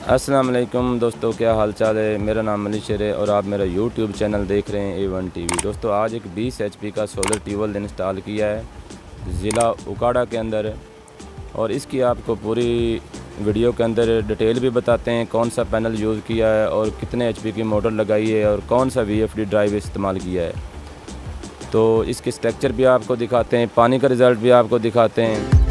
अस्सलाम वालेकुम दोस्तों, क्या हाल चाल है। मेरा नाम मनी शेर है और आप मेरा यूट्यूब चैनल देख रहे हैं A1 TV। दोस्तों आज एक 20 HP का सोलर ट्यूबवेल इंस्टॉल किया है ज़िला उकाड़ा के अंदर, और इसकी आपको पूरी वीडियो के अंदर डिटेल भी बताते हैं कौन सा पैनल यूज़ किया है और कितने HP की मोटर लगाई है और कौन सा VFD ड्राइव इस्तेमाल किया है। तो इसके स्ट्रक्चर भी आपको दिखाते हैं, पानी का रिज़ल्ट भी आपको दिखाते हैं।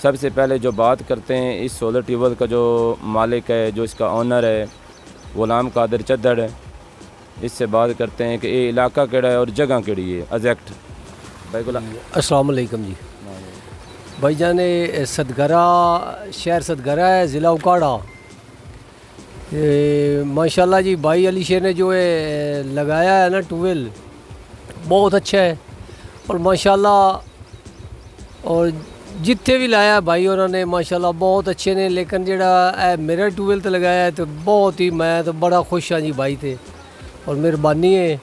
सबसे पहले जो बात करते हैं इस सोलर ट्यूबवेल का जो मालिक है, जो इसका ऑनर है, गुलाम कादिर चद्दड़ है। इससे बात करते हैं कि ये इलाका केड़ा है और जगह केड़ी है एग्जैक्ट। भाई गुलाम अस्सलाम वालेकुम जी। भाई जान सदगरा शहर सदगरा है, ज़िला उकाड़ा। माशाल्लाह जी भाई अली शेर ने जो है लगाया है ना ट्यूबवेल, बहुत अच्छा है और माशाल्लाह, और जितने भी लाया भाई उन्होंने माशाल्लाह बहुत अच्छे ने। लेकिन जेड़ा मेरा ट्यूबवेल तो लगाया है तो बहुत ही, मैं तो बड़ा खुश हाँ जी भाई थे, और मेहरबानी है।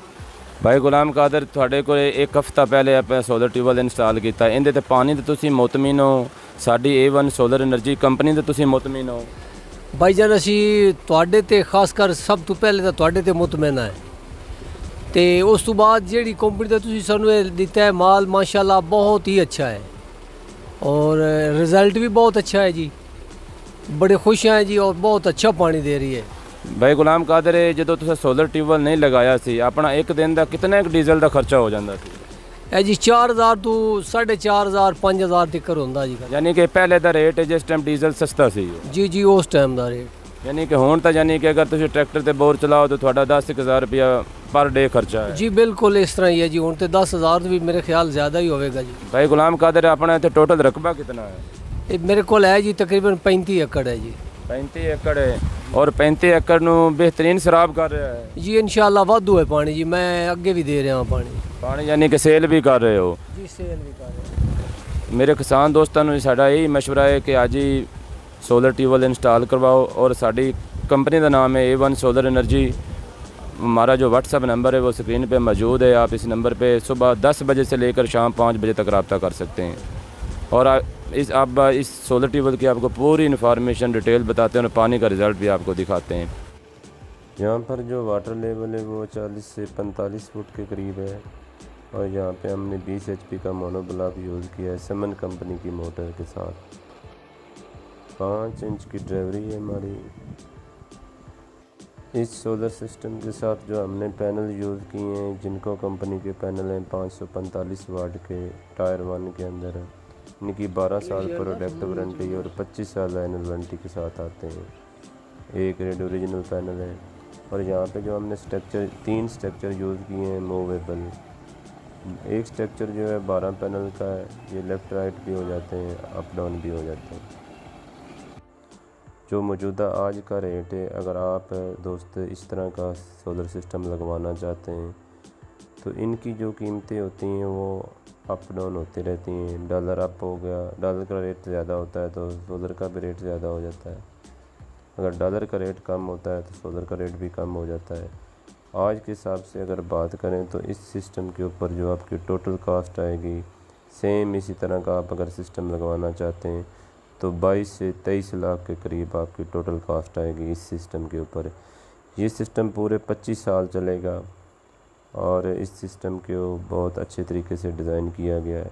भाई गुलाम कादिर तुहाडे कोल एक हफ्ता पहले आप सोलर ट्यूबवेल इंस्टॉल किया, इहदे ते पानी ते तुसीं मुतमिन हो, साडी A1 सोलर एनर्जी कंपनी ते तुसीं मुतमिन हो। भाई जान असी तुहाडे ते खास कर सब तो पहले तो तुहाडे ते मुतमिन है, तो उस तो बाद जिहड़ी कंपनी दा तुसीं सानू दिता है माल माशाल्लाह बहुत ही अच्छा है और रिज़ल्ट भी बहुत अच्छा है जी। बड़े खुश हैं जी और बहुत अच्छा पानी दे रही है। भाई गुलाम कादिर जो तुसीं सोलर ट्यूबवेल नहीं लगाया सी, अपना एक दिन का कितना डीजल का खर्चा हो जाता सी? है जी 4000 तो 4500 5000 तक होंदा जी। यानी कि पहले का रेट है जिस टाइम डीजल सस्ता सी? जी जी उस टाइम का रेट। यानी कि हुण तां यानी कि अगर तुसीं ट्रैक्टर ते बोर चलाओ तो थोड़ा 10,000 रुपया पर डे खर्चा है? जी बिल्कुल इस तरह ही है जी। हुण तो 10,000 भी मेरे ख्याल ज़्यादा ही होगा जी। भाई गुलाम कादिर अपना इत्थे टोटल रकबा कितना है? ये मेरे को है जी तकरीबन 35 एकड़ है जी। 35 एकड़ है, और 35 एकड़ नू बेहतरीन सराब कर रहा है जी। इंशाल्लाह वाधू है पानी जी, मैं अगे भी दे रहा हूँ पानी यानी कि सेल भी कर रहे हो? जी सेल भी कर रहे हो। मेरे किसान दोस्तों नू साडा यही मशवरा है कि आज ही सोलर ट्यूबवेल इंस्टॉल करवाओ, और साड़ी कंपनी का नाम है A1 सोलर एनर्जी। हमारा जो व्हाट्सअप नंबर है वो स्क्रीन पे मौजूद है, आप इस नंबर पे सुबह 10 बजे से लेकर शाम 5 बजे तक रब्ता कर सकते हैं, और आप इस सोलर ट्यूबवेल की आपको पूरी इन्फॉर्मेशन डिटेल बताते हैं और पानी का रिज़ल्ट भी आपको दिखाते हैं। यहाँ पर जो वाटर लेवल है वो 40 से 45 फुट के करीब है, और यहाँ पे हमने 20 HP का मोनो ब्लॉक यूज़ किया है समन कंपनी की मोटर के साथ। 5 इंच की ड्राइवरी है हमारी। इस सोलर सिस्टम के साथ जो हमने पैनल यूज़ किए हैं, जिनको कंपनी के पैनल हैं 545 वाट के टायर 1 के अंदर है, इनकी 12 साल प्रोडक्ट वारंटी और 25 साल एनुअल वारंटी के साथ आते हैं। एक रेड ओरिजिनल पैनल है, और यहाँ पे जो हमने 3 स्ट्रक्चर यूज़ किए हैं मूवेबल। एक स्ट्रक्चर जो है 12 पैनल का है, ये लेफ़्ट राइट भी हो जाते हैं, अप डाउन भी हो जाते हैं। जो मौजूदा आज का रेट है, अगर आप दोस्त इस तरह का सोलर सिस्टम लगवाना चाहते हैं तो इनकी जो कीमतें होती हैं वो अप डाउन होती रहती हैं। डॉलर अप हो गया, डॉलर का रेट ज़्यादा होता है तो सोलर का भी रेट ज़्यादा हो जाता है। अगर डॉलर का रेट कम होता है तो सोलर का रेट भी कम हो जाता है। आज के हिसाब से अगर बात करें तो इस सिस्टम के ऊपर जो आपकी टोटल कास्ट आएगी, सेम इसी तरह का आप अगर सिस्टम लगवाना चाहते हैं तो 22 से 23 लाख के करीब आपकी टोटल कास्ट आएगी इस सिस्टम के ऊपर। ये सिस्टम पूरे 25 साल चलेगा और इस सिस्टम को बहुत अच्छे तरीके से डिज़ाइन किया गया है।